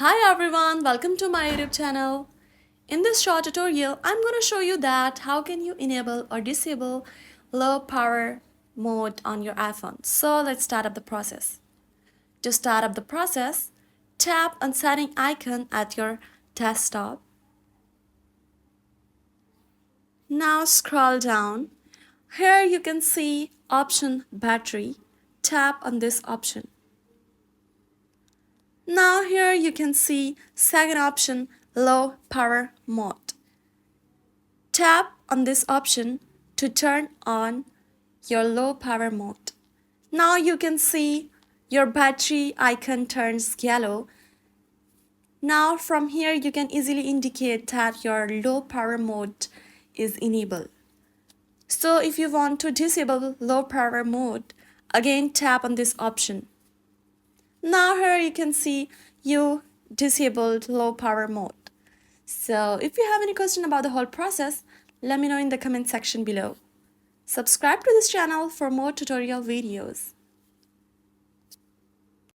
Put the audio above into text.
Hi everyone, welcome to my YouTube channel. In this short tutorial, I'm going to show you that how can you enable or disable low power mode on your iPhone. So let's start up the process. To start up the process, tap on setting icon at your desktop. Now scroll down. Here you can see option battery. Tap on this option. Now here you can see second option, low power mode. Tap on this option to turn on your low power mode. Now you can see your battery icon turns yellow. Now from here you can easily indicate that your low power mode is enabled. So if you want to disable low power mode, again tap on this option. Now here you can see you disabled low power mode. So if you have any question about the whole process, let me know in the comment section below. Subscribe to this channel for more tutorial videos.